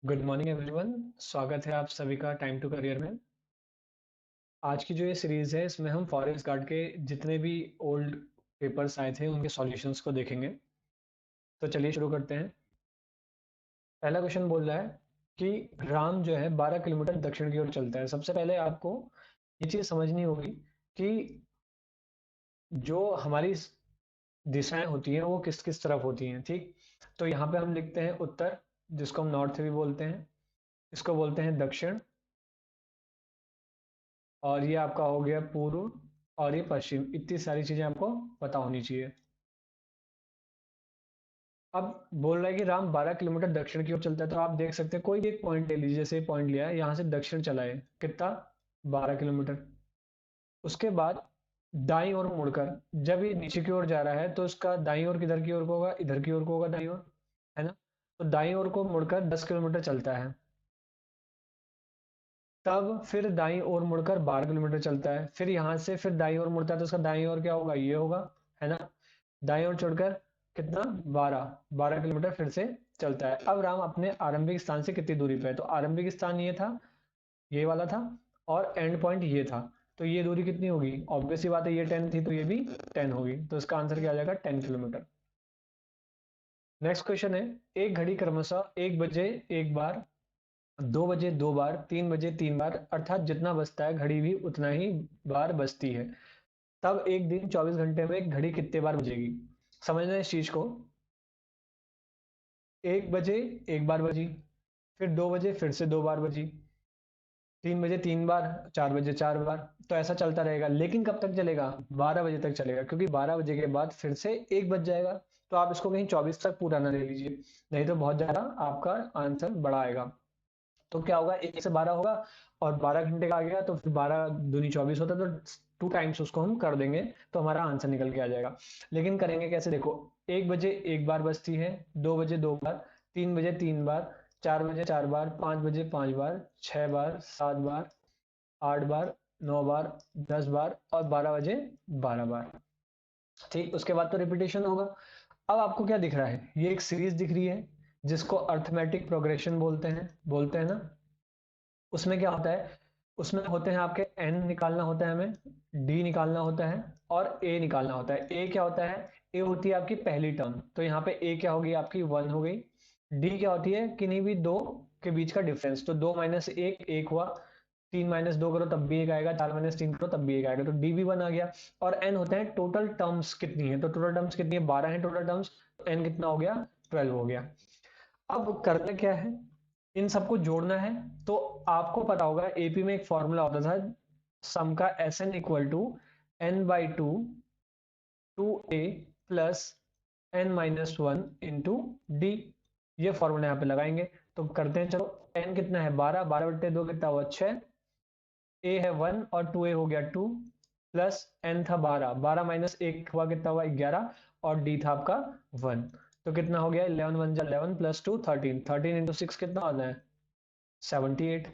Good morning everyone. स्वागत है आप सभी का टाइम टू करियर में। आज की जो ये सीरीज़ है इसमें हम फॉरेस्ट गार्ड के जितने भी ओल्ड पेपर्स आए थे उनके सॉल्यूशंस को देखेंगे। तो चलिए शुरू करते हैं। पहला क्वेश्चन बोल रहा है कि राम जो है 12 किलोमीटर दक्षिण की ओर चलता है। सबसे पहले आपको ये चीज़ समझनी होगी कि जो हमारी दिशाएं होती हैं वो किस किस तरफ होती हैं। ठीक, तो यहाँ पे हम लिखते हैं उत्तर, जिसको हम नॉर्थ भी बोलते हैं, इसको बोलते हैं दक्षिण, और ये आपका हो गया पूर्व, और ये पश्चिम। इतनी सारी चीजें आपको पता होनी चाहिए। अब बोल रहा है कि राम 12 किलोमीटर दक्षिण की ओर चलता है, तो आप देख सकते हैं कोई भी एक पॉइंट ले लीजिए। जैसे पॉइंट लिया है, यहाँ से दक्षिण चला है, कितना, 12 किलोमीटर। उसके बाद दाईं ओर मुड़कर, जब ये नीचे की ओर जा रहा है तो उसका दाईं ओर किधर की ओर को होगा, इधर की ओर को होगा, दाईं ओर, है ना। तो दाईं ओर को मुड़कर 10 किलोमीटर चलता है। तब फिर दाईं ओर मुड़कर 12 किलोमीटर चलता है। फिर यहाँ से फिर दाईं ओर मुड़ता है तो उसका दाईं ओर क्या होगा, ये होगा, है ना। दाईं ओर छोड़कर कितना, 12 12 किलोमीटर फिर से चलता है। अब राम अपने आरंभिक स्थान से कितनी दूरी पे है, तो आरंभिक स्थान ये था, ये वाला था, और एंड पॉइंट ये था। तो ये दूरी कितनी होगी, ऑब्वियस सी बात है, ये 10 थी तो ये भी 10 होगी। तो इसका आंसर क्या आ जाएगा, 10 किलोमीटर। नेक्स्ट क्वेश्चन है, एक घड़ी क्रमशः 1 बजे एक बार, 2 बजे 2 बार, 3 बजे 3 बार, अर्थात जितना बजता है घड़ी भी उतना ही बार बजती है। तब एक दिन 24 घंटे में घड़ी कितने बार बजेगी। समझना है इस चीज को। 1 बजे एक बार बजी, फिर 2 बजे फिर से 2 बार बजी, 3 बजे 3 बार, 4 बजे 4 बार। तो ऐसा चलता रहेगा, लेकिन कब तक चलेगा, 12 बजे तक चलेगा, क्योंकि 12 बजे के बाद फिर से 1 बज जाएगा। तो आप इसको कहीं 24 तक पूरा ना ले लीजिए, नहीं तो बहुत ज्यादा आपका आंसर बड़ा आएगा। तो क्या होगा, 1 से 12 होगा, और 12 घंटे का आ गया तो फिर 12 दूनी 24 होता है, तो 2 टाइम्स उसको हम कर देंगे तो हमारा आंसर निकल के आ जाएगा। लेकिन करेंगे कैसे, देखो, 1 बजे एक बार बजती है, 2 बजे 2 बार, 3 बजे 3 बार, 4 बजे 4 बार, 5 बजे 5 बार, 6 बार 7 बार, 8 बार, 9 बार, 10 बार, और 12 बजे 12 बार। ठीक, उसके बाद तो रिपीटेशन होगा। अब आपको क्या दिख रहा है, ये एक सीरीज दिख रही है जिसको अर्थमेटिक प्रोग्रेशन बोलते हैं ना। उसमें क्या होता है, उसमें होते हैं आपके एन निकालना होता है हमें, डी निकालना होता है, और ए निकालना होता है। ए क्या होता है, ए होती है आपकी पहली टर्म, तो यहाँ पे ए क्या होगी, आपकी 1 हो गई। डी क्या होती है, किन्हीं भी दो के बीच का डिफरेंस, तो 2 - 1 1 हुआ, 3 - 2 करो तब भी एक आएगा, 4 - 3 करो तब भी एक आएगा, तो डी भी 1 आ गया। और एन होता है टोटल टर्म्स कितनी है, तो टोटल टर्म्स कितनी है, 12 है टोटल टर्म्स, तो एन कितना हो गया, 12 हो गया। अब करना क्या है, इन सबको जोड़ना है। तो आपको पता होगा एपी में एक फॉर्मूला होता था, सम का S N equal to n/2 2a plus n-1 into D. ये फॉर्मूला यहाँ पे लगाएंगे। तो करते हैं, चलो, n कितना है, 12, 12/2 कितना हुआ, 6, a है 1 और 2a हो गया 2, प्लस n था 12, 12 - 1 हुआ कितना हुआ, 11, और d था आपका 1। तो कितना हो गया, 11 1 जा 11 प्लस 2 13, 13 इंटू 6 कितना आता है, 78।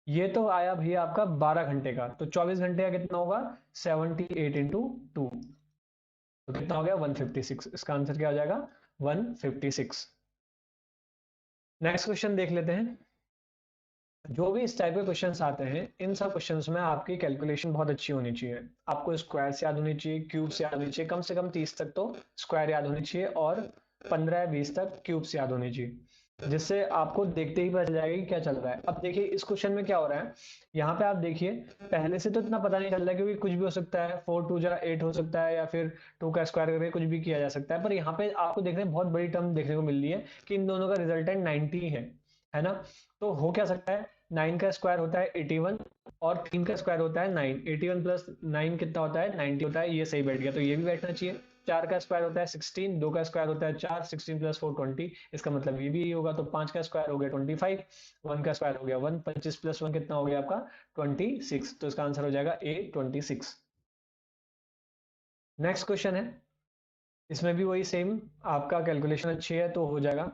ये तो आया भैया आपका 12 घंटे का, तो 24 घंटे का कितना होगा, 78 इंटू 2, तो कितना हो गया, 156। इसका आंसर क्या हो जाएगा, 156। नेक्स्ट क्वेश्चन देख लेते हैं। जो भी इस टाइप के क्वेश्चंस आते हैं, इन सब क्वेश्चंस में आपकी कैलकुलेशन बहुत अच्छी होनी चाहिए। आपको स्क्वायर से याद होनी चाहिए, क्यूब से याद होनी चाहिए, कम से कम 30 तक तो स्क्वायर याद होनी चाहिए, और 15 या 20 तक क्यूब से याद होनी चाहिए, जिससे आपको देखते ही पता चल जाएगा कि क्या चल रहा है। अब देखिए इस क्वेश्चन में क्या हो रहा है, यहाँ पे आप देखिए, पहले से तो इतना पता नहीं चल रहा है, क्योंकि कुछ भी हो सकता है, 4 2 8 हो सकता है, या फिर 2 का स्क्वायर करके कुछ भी किया जा सकता है। पर यहाँ पे आपको देखने बहुत बड़ी टर्म देखने को मिल रही है कि इन दोनों का रिजल्टेंट 90 है ना। तो हो क्या सकता है, 9 का स्क्वायर होता है 81, और 3 का स्क्वायर होता है 9, 81 प्लस 9 कितना होता है, 90 होता है। ये सही बैठ गया, तो ये भी बैठना चाहिए। 4 का स्क्वायर होता है 16, 2 का स्क्वायर होता है 4, 16 प्लस 4 20, इसका मतलब ये भी होगा। तो 5 का स्क्वायर हो गया 25, 1 का स्क्वायर हो गया 1, 25 प्लस 1 कितना हो गया आपका, 26। तो इसका आंसर हो जाएगा ए 26। नेक्स्ट क्वेश्चन है, इसमें भी वही सेम, आपका कैलकुलेशन अच्छी है तो हो जाएगा।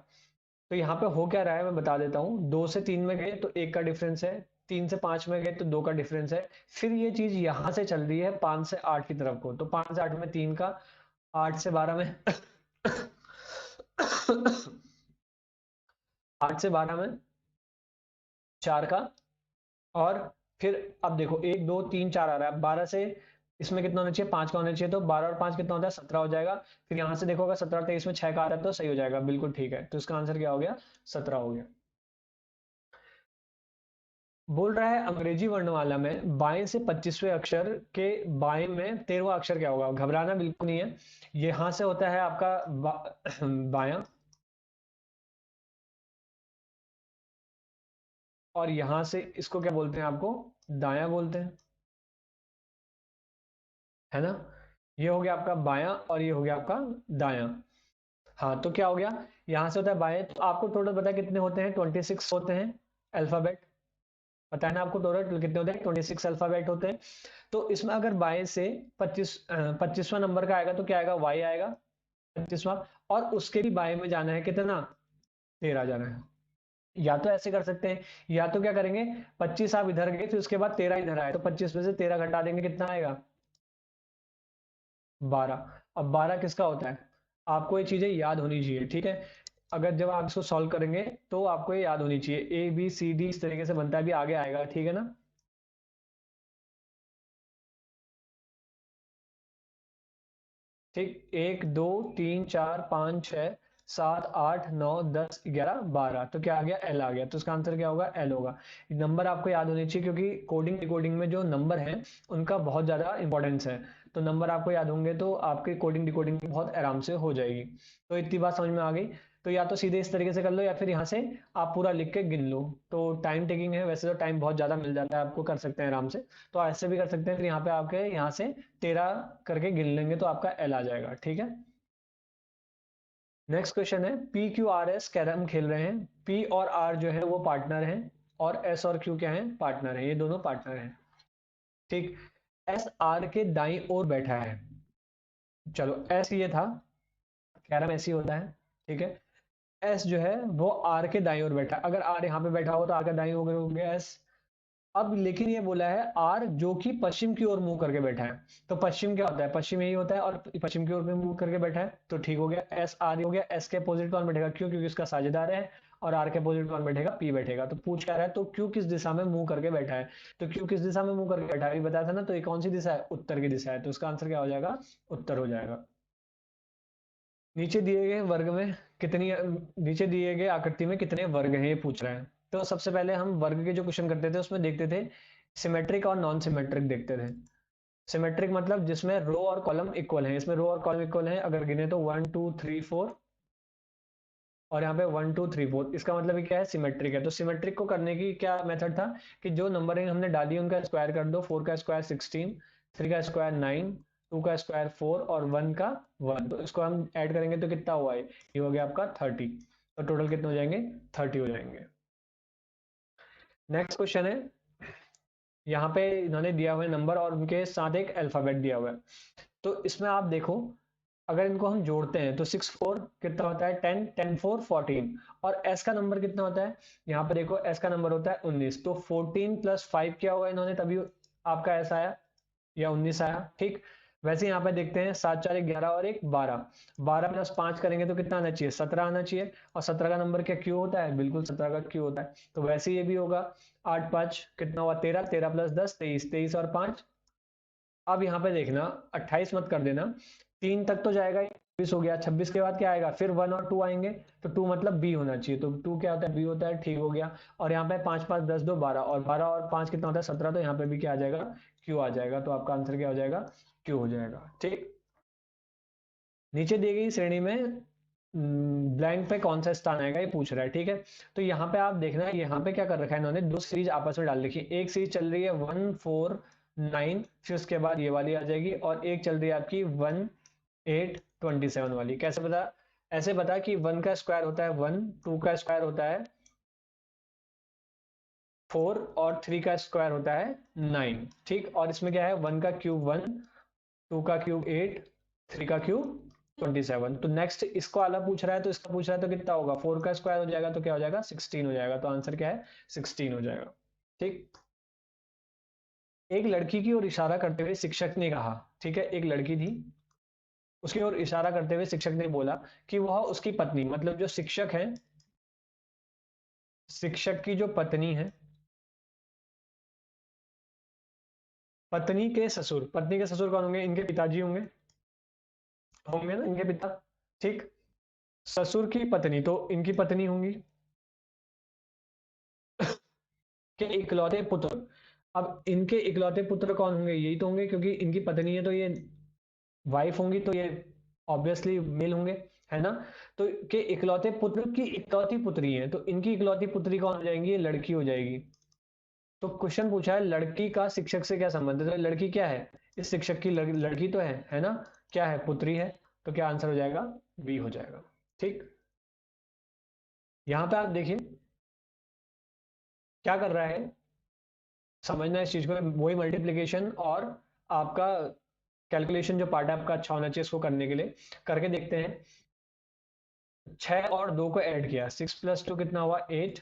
तो यहाँ पे हो क्या रहा है मैं बता देता हूँ, 2 से 3 में गए तो 1 का डिफरेंस है, 3 से 5 में गए तो 2 का डिफरेंस है। फिर ये चीज यहाँ से चल रही है 5 से 8 की तरफ को, तो 5 से 8 में 3 का, 8 से 12 में 8 से 12 में 4 का, और फिर अब देखो 1 2 3 4 आ रहा है, 12 से इसमें कितना होना चाहिए, 5 का होना चाहिए, तो 12 और 5 कितना होता है, 17 हो जाएगा। फिर यहाँ से देखो अगर 17 और 23 में 6 का आ रहा है तो सही हो जाएगा, बिल्कुल ठीक है। तो इसका आंसर क्या हो गया, 17 हो गया। बोल रहा है अंग्रेजी वर्णमाला में बाएं से 25वें अक्षर के बाएं में 13वां अक्षर क्या होगा। घबराना बिल्कुल नहीं है, यहाँ से होता है आपका बायां, और यहां से इसको क्या बोलते हैं, आपको दायां बोलते हैं, है ना। ये हो गया आपका बायां और ये हो गया आपका दायां। हाँ तो क्या हो गया, यहां से होता है बाएं, तो आपको टोटल पता है कितने होते हैं, 26 होते हैं अल्फाबेट, पता है ना आपको टोटल कितने होते हैं, 26 अल्फाबेट होते हैं। तो इसमें अगर बाएं से 25वां नंबर का आएगा तो क्या आएगा, वाई आएगा 25वां, और उसके भी बाएं में जाना है कितना, 13 जाना है। या तो ऐसे कर सकते हैं, या तो क्या करेंगे, 25 आप इधर गए फिर उसके बाद 13 इधर आए, तो 25 में से 13 घटा देंगे, कितना आएगा, 12। अब 12 किसका होता है, आपको ये चीजें याद होनी चाहिए, ठीक है। अगर जब आप इसको सॉल्व करेंगे तो आपको ये याद होनी चाहिए, ए बी सी डी इस तरीके से बनता है, भी आगे आएगा, ठीक है ना। ठीक, 1 2 3 4 5 6 7 8 9 10 11 12, तो क्या आ गया, एल आ गया। तो इसका आंसर क्या होगा, एल होगा। नंबर आपको याद होने चाहिए, क्योंकि कोडिंग डिकोडिंग में जो नंबर हैं उनका बहुत ज़्यादा इंपॉर्टेंस है। तो नंबर आपको याद होंगे तो आपकी कोडिंग डिकोडिंग बहुत आराम से हो जाएगी। तो इतनी बात समझ में आ गई। तो या तो सीधे इस तरीके से कर लो, या फिर यहाँ से आप पूरा लिख के गिन लो। तो टाइम टेकिंग है, वैसे तो टाइम बहुत ज़्यादा मिल जाता है आपको, कर सकते हैं आराम से। तो ऐसे भी कर सकते हैं, फिर यहाँ पे आके यहाँ से 13 करके गिन लेंगे तो आपका एल आ जाएगा, ठीक है। नेक्स्ट क्वेश्चन है, P Q R S carrom खेल रहे हैं, पी और आर जो है वो पार्टनर हैं, और एस और क्यू क्या है, पार्टनर है, ये दोनों पार्टनर हैं। ठीक, एस आर के दाईं ओर बैठा है, चलो एस ये था, कैरम ऐसे ही होता है, ठीक है। एस जो है वो आर के दाईं ओर बैठा है, अगर आर यहाँ पे बैठा हो तो आर का दाईं ओर हो गया एस। अब लेकिन ये बोला है आर जो कि पश्चिम की ओर मुंह करके बैठा है, तो पश्चिम क्या होता है, पश्चिम यही होता है, और पश्चिम की ओर में मुंह करके बैठा है, तो ठीक हो गया, एस आर हो गया। एस के अपोजिट कौन बैठेगा, क्यू, क्योंकि इसका साझेदार है। और आर के अपोजिट कौन बैठेगा, पी बैठेगा। तो पूछ क्या रहा है, तो क्यू किस दिशा में मुंह करके बैठा है। तो क्यू किस दिशा में मुंह करके बैठा है, अभी बताया था ना, तो ये कौन सी दिशा है, उत्तर की दिशा है। तो इसका आंसर क्या हो जाएगा, उत्तर हो जाएगा। नीचे दिए गए वर्ग में कितनी नीचे दिए गए आकृति में कितने वर्ग हैं, ये पूछ रहे हैं। तो सबसे पहले हम वर्ग के जो क्वेश्चन करते थे उसमें देखते थे सिमेट्रिक और नॉन सिमेट्रिक देखते थे। सिमेट्रिक मतलब जिसमें रो और कॉलम इक्वल हैं, इसमें रो और कॉलम इक्वल हैं, अगर गिने तो 1 2 3 4, और यहाँ पे 1 2 3 4, इसका मतलब ये क्या है, सिमेट्रिक है। तो सिमेट्रिक को करने की क्या मेथड था, कि जो नंबरिंग हमने डाली उनका स्क्वायर कर दो, 4 का स्क्वायर 16, 3 का स्क्वायर 9, 2 का स्क्वायर 4, और 1 का 1, तो इसको हम ऐड करेंगे तो कितना हुआ है, ये हो गया आपका 30। तो टोटल कितने हो जाएंगे, 30 हो जाएंगे। नेक्स्ट क्वेश्चन है, यहाँ पे इन्होंने दिया हुआ है नंबर और उनके साथ एक अल्फाबेट दिया हुआ है। तो इसमें आप देखो, अगर इनको हम जोड़ते हैं तो 6 4 कितना होता है, 10, 10 4 14, और एस का नंबर कितना होता है, यहाँ पे देखो एस का नंबर होता है 19, तो 14 + 5 क्या होगा इन्होंने, तभी आपका एस आया या 19 आया, ठीक। वैसे यहाँ पे देखते हैं 7 4 11 और एक 12, 12 + 5 करेंगे तो कितना आना चाहिए, 17 आना चाहिए। और 17 का नंबर क्या क्यू होता है, बिल्कुल 17 का क्यू होता है। तो वैसे ये भी होगा, 8 5 कितना हुआ, 13, 13 + 10 23, 23 और 5। अब यहाँ पे देखना, 28 मत कर देना, 3 तक तो जाएगा ही, 26 हो गया, 26 के बाद क्या आएगा, फिर 1 और 2 आएंगे, तो 2 मतलब बी होना चाहिए, तो 2 क्या होता है, बी होता है, ठीक हो गया। और यहाँ पे 5 5 10 2 12, और 12 और 5 कितना होता है, 17, तो यहाँ पे भी क्या आ जाएगा, क्यू आ जाएगा। तो आपका आंसर क्या हो जाएगा, क्यू हो जाएगा, ठीक। नीचे दी गई श्रेणी में ब्लैंक पे कौन सा स्थान आएगा, ये पूछ रहा है, ठीक है। तो यहाँ पे आप देखना है, यहाँ पे क्या कर रखा है इन्होंने, दो सीरीज आपस में डाल रखी है। एक सीरीज चल रही है 1 4 9, फिर उसके बाद ये वाली आ जाएगी, और एक चल रही है आपकी 1 8 27 वाली। कैसे बता, ऐसे बता कि 1 का स्क्वायर होता है 1, 2 का स्क्वायर होता है 4, और 3 का स्क्वायर होता है 9, ठीक। और इसमें क्या है, 1 का क्यूब 1, 2 का क्यूब 8, 3 का क्यूब 27। तो नेक्स्ट इसको अलग पूछ रहा है, तो इसका पूछ रहा है तो कितना होगा, 4 का स्क्वायर हो जाएगा तो क्या हो जाएगा, 16 हो जाएगा। तो आंसर क्या है, 16 हो जाएगा, ठीक। एक लड़की की ओर इशारा करते हुए शिक्षक ने कहा, ठीक है, एक लड़की थी, उसकी ओर इशारा करते हुए शिक्षक ने बोला कि वह उसकी पत्नी, मतलब जो शिक्षक है, शिक्षक की जो पत्नी है, पत्नी के ससुर, पत्नी के ससुर कौन होंगे? इनके पिताजी होंगे, होंगे ना इनके पिता, ठीक। ससुर की पत्नी तो इनकी पत्नी होंगी के इकलौते पुत्र। अब इनके इकलौते पुत्र कौन होंगे? यही तो होंगे, क्योंकि इनकी पत्नी है तो ये वाइफ होंगी, तो ये ऑब्वियसली मेल होंगे, है ना। तो के इकलौते पुत्र की इकलौती पुत्री है, तो इनकी इकलौती पुत्री कौन हो जाएंगी? ये लड़की हो जाएगी। तो क्वेश्चन पूछा है लड़की का शिक्षक से क्या संबंध है, तो लड़की क्या है? इस शिक्षक की लड़की तो है ना। क्या है? पुत्री है। तो क्या आंसर हो जाएगा? बी हो जाएगा, ठीक। यहां पे आप देखिए क्या कर रहा है, समझना इस चीज को, वही मल्टीप्लीकेशन और आपका कैलकुलेशन जो पार्ट है आपका अच्छा होना चाहिए इसको करने के लिए। करके देखते हैं। 6 और 2 को ऐड किया, 6 + 2 कितना हुआ? 8।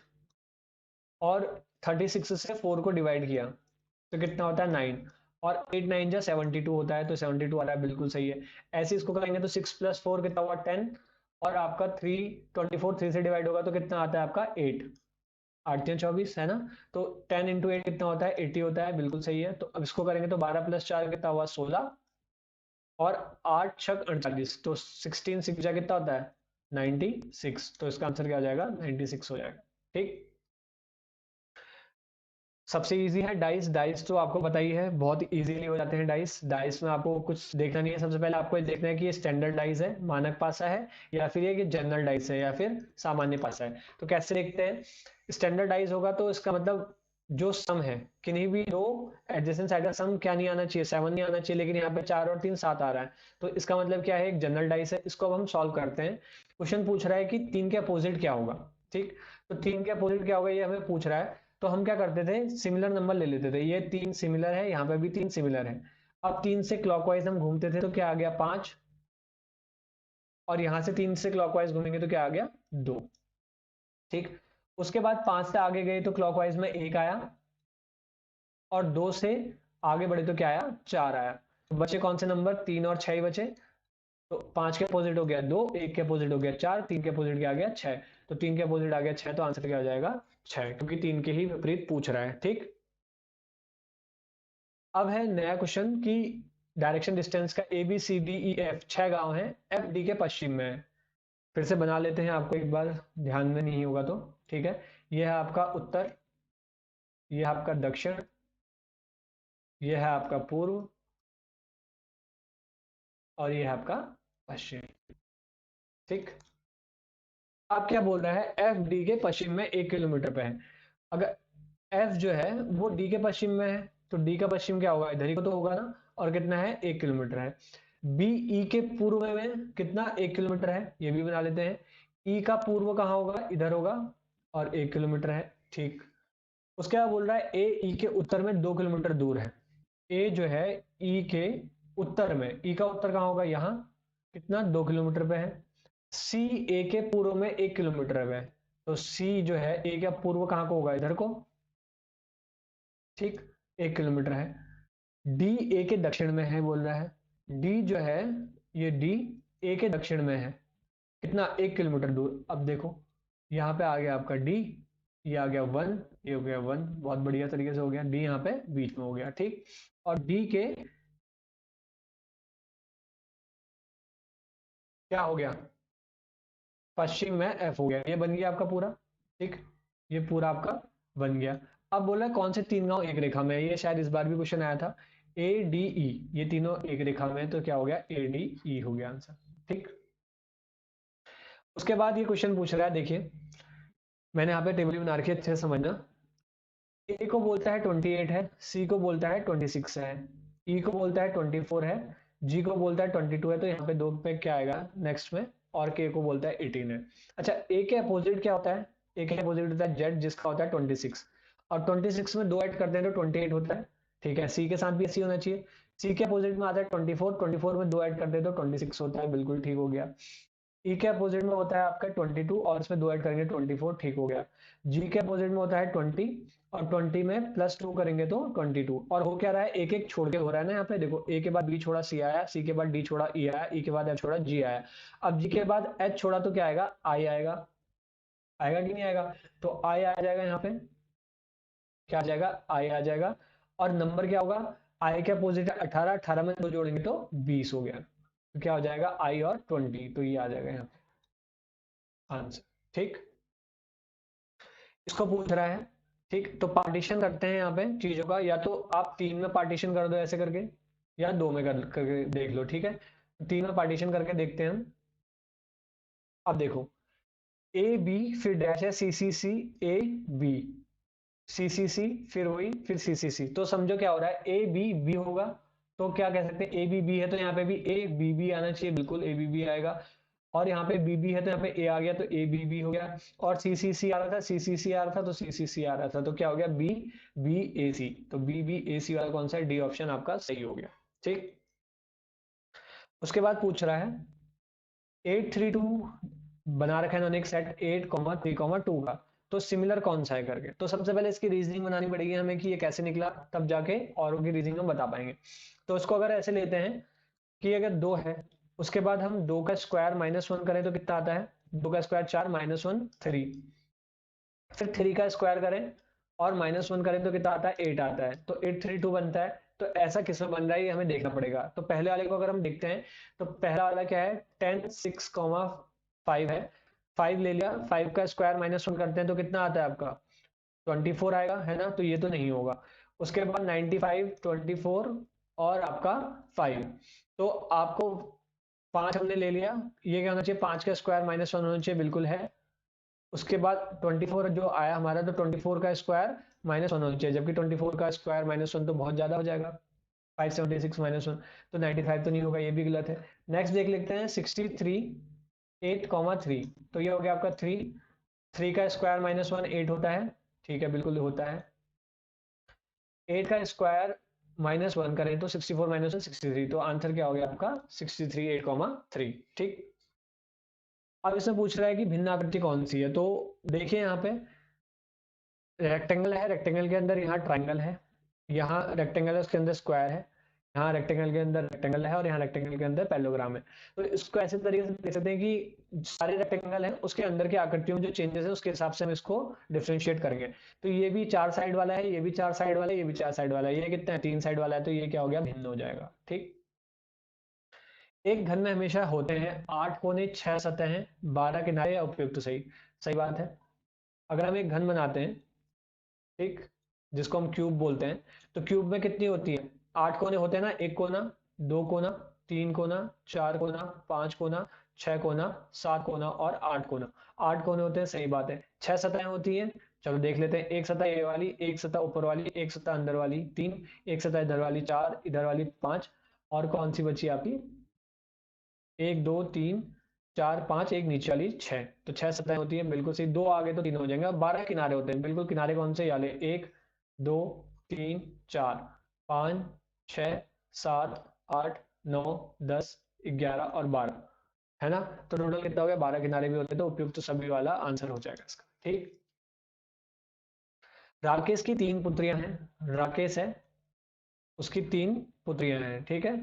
और 36 से 4 को डिवाइड किया तो कितना होता है? 9। और 8 9 जा 72 होता है, तो 72 आ रहा है, बिल्कुल सही है। ऐसे इसको करेंगे तो 6 + 4 कितना हुआ? 10। और आपका 3 24 3 से डिवाइड होगा तो कितना आता है आपका? 8। 8 3 24 है ना। तो 10 इंटू 8 कितना होता है? 80 होता है, बिल्कुल सही है। तो अब इसको करेंगे तो 12 + 4 कितना हुआ? 16। और 8 6 48, तो 16 6 जा कितना होता है? 96। तो इसका आंसर क्या हो जाएगा? 96 हो जाएगा, ठीक। सबसे इजी है डाइस। डाइस तो आपको पता ही है, बहुत इजीली हो जाते हैं डाइस। डाइस में आपको कुछ देखना नहीं है, सबसे पहले आपको ये देखना है कि ये स्टैंडर्ड डाइस है, मानक पासा है, या फिर ये कि जनरल डाइस है, या फिर सामान्य पासा है। तो कैसे देखते हैं? स्टैंडर्ड डाइस होगा तो इसका मतलब जो सम है, किन्हीं भी दो एडजेसेंट साइड का सम क्या नहीं आना चाहिए? 7 नहीं आना चाहिए, लेकिन यहाँ पे 4 और 3 7 आ रहा है। तो इसका मतलब क्या है? एक जनरल डाइस है। इसको अब हम सॉल्व करते हैं। क्वेश्चन पूछ रहा है कि 3 के अपोजिट क्या होगा, ठीक। तो 3 के अपोजिट क्या होगा ये हमें पूछ रहा है। तो हम क्या करते थे? सिमिलर नंबर ले लेते थे। ये 3 सिमिलर है, यहाँ पे भी 3 सिमिलर है। अब 3 से क्लॉकवाइज हम घूमते थे तो क्या आ गया? 5। और यहां से 3 से क्लॉकवाइज घूमेंगे तो क्या आ गया? 2, ठीक। उसके बाद 5 से आगे गए तो क्लॉकवाइज में 1 आया। और 2 से आगे बढ़े तो क्या आया? 4 आया। तो बचे कौन से नंबर? 3 और 6 ही बचे। तो 5 के अपोजिट हो गया 2, 1 के अपोजिट हो गया 4, 3 के अपोजिट क्या आ गया? 6। तो 3 के अपोजिट आ गया 6, तो आंसर क्या हो जाएगा? 6, क्योंकि 3 के ही विपरीत पूछ रहा है, ठीक। अब है नया क्वेश्चन कि डायरेक्शन डिस्टेंस का A B C D E F 6 गांव हैं, एफ डी के पश्चिम में है। फिर से बना लेते हैं, आपको एक बार ध्यान में नहीं होगा तो, ठीक है। यह है आपका उत्तर, यह है आपका दक्षिण, यह है आपका पूर्व, और यह है आपका पश्चिम, ठीक। अब क्या बोल रहा है? एफ डी के पश्चिम में 1 किलोमीटर पे है। अगर एफ जो है वो डी के पश्चिम में है, तो डी का पश्चिम क्या होगा? इधर ही को तो होगा ना। और कितना है? 1 किलोमीटर है। बी ई के पूर्व में कितना? 1 किलोमीटर है, ये भी बना लेते हैं। ई का पूर्व कहाँ होगा? इधर होगा। और 1 किलोमीटर है, ठीक। उसके बाद बोल रहा है ए ई के उत्तर में 2 किलोमीटर दूर है। ए जो है ई के उत्तर में, ई का उत्तर कहाँ होगा? यहाँ। कितना? 2 किलोमीटर पे है। सी ए के पूर्व में 1 किलोमीटर है। तो सी जो है ए का पूर्व कहाँ को होगा? इधर को, ठीक। 1 किलोमीटर है। डी ए के दक्षिण में है बोल रहा है। डी जो है, ये डी ए के दक्षिण में है। कितना? 1 किलोमीटर दूर। अब देखो यहाँ पे आ गया आपका डी, ये आ गया 1, ये हो गया 1, बहुत बढ़िया तरीके से हो गया। डी यहाँ पे बीच में हो गया, ठीक। और डी के क्या हो गया? पश्चिम में एफ हो गया। ये बन गया आपका पूरा, ठीक। ये पूरा आपका बन गया। अब बोला कौन से 3 गांव एक रेखा में है? ये शायद इस बार भी क्वेश्चन आया था। ए डी ई, ये तीनों एक रेखा में है, तो क्या हो गया? ए डी ई हो गया आंसर, ठीक। उसके बाद ये क्वेश्चन पूछ रहा है, देखिए मैंने यहाँ पे टेबल बना रखी है, अच्छे से समझना। ए को बोलता है 28 है, सी को बोलता है 26 है, ई को बोलता है 24 है, जी को बोलता है 22 है। तो यहाँ पे 2 पे क्या आएगा नेक्स्ट में? और के को बोलता है 18 है। अच्छा, ए के अपोजिट क्या होता है? ए के अपोजिट होता है जेड, जिसका होता है 26। और 26 में 2 ऐड करते हैं तो 28 होता है, ठीक है। सी के साथ भी ऐसी होना चाहिए। सी के अपोजिट में आता है 24, 24 में 2 ऐड करते हैं तो 26 होता है, बिल्कुल ठीक हो गया। ई के अपोजिट में होता है आपका 22, और इसमें 2 ऐड करेंगे 24, ठीक हो गया। जी के अपोजिट में होता है 20, और 20 में +2 करेंगे तो 22। और हो क्या रहा है? एक एक छोड़ के हो रहा है ना। यहाँ पे देखो, ए के बाद बी छोड़ा सी आया, सी के बाद डी छोड़ा ई आया, ई के बाद एफ छोड़ा जी आया। अब जी के बाद एच छोड़ा तो क्या आएगा? आई आएगा। आएगा कि नहीं आएगा? तो आई आ जाएगा यहाँ पे, क्या आ जाएगा? आई आ जाएगा। और नंबर क्या होगा? आई के अपोजिट है 18, 18 में 2 जोड़ेंगे तो 20 हो गया। तो क्या हो जाएगा आई और 20, तो ये आ जाएगा यहाँ पे आंसर। ठीक, इसको पूछ रहा है। ठीक, तो पार्टीशन करते हैं यहाँ पे चीजों का, या तो आप 3 में पार्टीशन कर दो ऐसे करके, या 2 में करके देख लो। ठीक है, 3 में पार्टीशन करके देखते हैं हम। अब देखो ए बी फिर डैश है सी सी सी, ए बी सी सी सी, फिर वही फिर सी सी सी। तो समझो क्या हो रहा है, ए बी बी होगा, तो क्या कह सकते हैं ए बी बी है तो यहाँ पे भी ए बी बी आना चाहिए, बिल्कुल ए बी बी आएगा। और यहाँ पे बी बी है तो यहाँ पे ए आ गया, तो ए बी बी हो गया। और सी सी सी आ रहा था, सी सी सी आ रहा था, तो सी सी सी आ रहा था, तो क्या हो गया बी बी ए सी। तो बी बी ए सी वाला कौन सा है, डी ऑप्शन आपका सही हो गया। ठीक, उसके बाद पूछ रहा है 832 बना रखा है इन्होंने एक सेट 8,3,2 का, तो सिमिलर कौन सा है करके। तो सबसे पहले इसकी रीजनिंग बनानी पड़ेगी हमें कि ये कैसे निकला, तब जाके औरों की रीजनिंग हम बता पाएंगे। तो इसको अगर ऐसे लेते हैं कि अगर 2 है, उसके बाद हम 2 का स्क्वायर -1 करें तो कितना आता है, 2 का स्क्वायर 4 -1 3, फिर 3 का स्क्वायर करें और -1 करें तो कितना आता है 8 आता है, तो 832 बनता है। तो ऐसा किस में बन रहा है ये हमें देखना पड़ेगा। तो पहले वाले को अगर हम देखते हैं तो पहला वाला क्या है 10 6, 5 है, 5 ले लिया, 5 का स्क्वायर -1 करते हैं तो कितना आता है आपका 24 आएगा, है ना, तो ये तो नहीं होगा। उसके बाद 95 24 और आपका 5, तो आपको 5 हमने ले लिया, ये क्या होना चाहिए 5 का स्क्वायर -1 होना चाहिए, बिल्कुल है। उसके बाद 24 जो आया हमारा, तो 24 का स्क्वायर -1 होना चाहिए, जबकि 24 का स्क्वायर -1 तो बहुत ज्यादा हो जाएगा, 576 -1, तो 95 तो नहीं होगा, ये भी गलत है। नेक्स्ट देख लेते हैं 63 8,3, तो ये हो गया आपका 3, 3 का स्क्वायर -1 8 होता है, ठीक है बिल्कुल होता है। 8 का स्क्वायर -1 करें तो 64 -1 63, तो आंसर क्या हो गया आपका 63 8,3। ठीक, अब इसमें पूछ रहा है कि भिन्न आकृति कौन सी है, तो देखिए यहाँ पे रेक्टेंगल है, रेक्टेंगल के अंदर यहाँ ट्राइंगल है, यहाँ रेक्टेंगल है उसके अंदर स्क्वायर है, यहाँ रेक्टेंगल के अंदर रेक्टेंगल है और यहाँ रेक्टेंगल के अंदर पैरेललोग्राम है। तो इसको ऐसे तरीके से देख सकते हैं कि सारे रेक्टेंगल हैं उसके अंदर की आकृतियों में जो चेंजेस है उसके हिसाब से हम इसको डिफरेंशिएट करेंगे। तो ये भी 4 साइड वाला है, ये भी 4 साइड वाला है, ये भी 4 साइड वाला है, ये कितना है 3 साइड वाला है, तो ये क्या हो गया भिन्न हो जाएगा। ठीक, एक घन में हमेशा होते हैं 8 कोने 6 सतहें 12 किनारे या उपयुक्त, तो सही सही बात है। अगर हम एक घन बनाते हैं, ठीक, जिसको हम क्यूब बोलते हैं, तो क्यूब में कितनी होती है 8 कोने होते हैं ना, एक कोना, दो कोना, तीन कोना, चार कोना, पांच कोना, छह कोना, सात कोना और 8 कोना। 8 कोने होते हैं, सही बात है। 6 सतहें होती हैं, चलो देख लेते हैं, एक सतह ये वाली, एक सतह ऊपर वाली, एक सतह अंदर वाली 3, एक सतह इधर वाली 4, इधर वाली 5, और कौन सी बची आपकी 1 2 3 4 5, एक नीचे वाली 6, तो 6 सतहें होती हैं, बिल्कुल सही। दो आगे तो तीन हो जाएंगे। 12 किनारे होते हैं, बिल्कुल किनारे कौन से वाले 1 2 3 4 5 6 7 8 9 10 11 और 12, है ना। तो टोटल कितना हो गया 12 किनारे भी होते हैं, तो उपयुक्त तो सभी वाला आंसर हो जाएगा इसका। ठीक, राकेश की 3 पुत्रियां हैं, राकेश है उसकी 3 पुत्रियां हैं, ठीक है।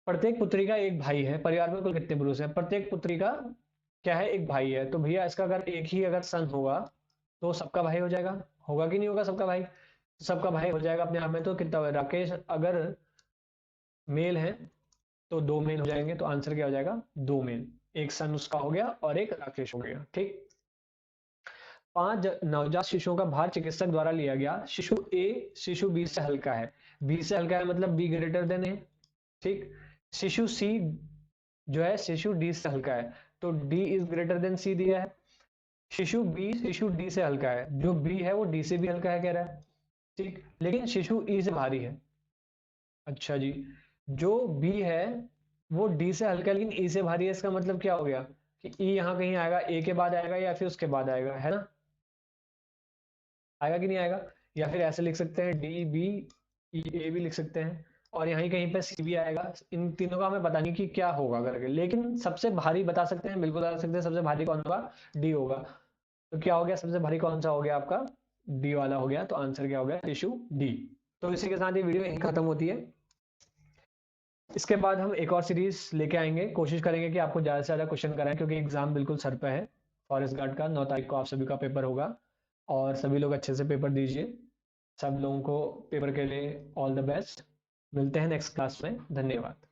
प्रत्येक पुत्री का एक भाई है, परिवार में कुल कितने पुरुष हैं, प्रत्येक पुत्री का क्या है एक भाई है, तो भैया इसका अगर एक ही अगर सन होगा तो सबका भाई हो जाएगा, होगा कि नहीं होगा सबका भाई, सबका भाई हो जाएगा अपने आप में। तो कितना हुआ राकेश अगर मेल है तो 2 मेल हो जाएंगे, तो आंसर क्या हो जाएगा 2 मेल, एक सन उसका हो गया और एक राकेश हो गया। ठीक, 5 नवजात शिशुओं का भार चिकित्सक द्वारा लिया गया, शिशु ए शिशु बी से हल्का है, बी से हल्का है मतलब बी ग्रेटर देन है। ठीक, शिशु सी जो है शिशु डी से हल्का है, तो डी इज ग्रेटर देन सी दिया है। शिशु बी शिशु डी से हल्का है, जो बी है वो डी से भी हल्का है कह रहा है। ठीक, लेकिन शिशु ई से भारी है। अच्छा जी, जो बी है वो डी से हल्का है लेकिन ई से भारी है, इसका मतलब क्या हो गया कि ई यहाँ कहीं आएगा, ए के बाद आएगा या फिर उसके बाद आएगा, है ना, आएगा कि नहीं आएगा। या फिर ऐसे लिख सकते हैं डी बी ई ए भी लिख सकते हैं, और यहीं कहीं पे सी भी आएगा। इन तीनों का हमें पता नहीं कि क्या होगा करके, लेकिन सबसे भारी बता सकते हैं, बिल्कुल बता सकते हैं सबसे भारी कौन होगा, डी होगा। तो क्या हो गया सबसे भारी कौन सा हो गया आपका डी वाला हो गया, तो आंसर क्या हो गया टिश्यू डी। तो इसी के साथ ये वीडियो यहीं खत्म होती है। इसके बाद हम एक और सीरीज लेके आएंगे, कोशिश करेंगे कि आपको ज़्यादा से ज़्यादा क्वेश्चन कराएं, क्योंकि एग्जाम बिल्कुल सर पे है। फॉरेस्ट गार्ड का 9 तारीख को आप सभी का पेपर होगा, और सभी लोग अच्छे से पेपर दीजिए। सब लोगों को पेपर के लिए ऑल द बेस्ट। मिलते हैं नेक्स्ट क्लास में। धन्यवाद।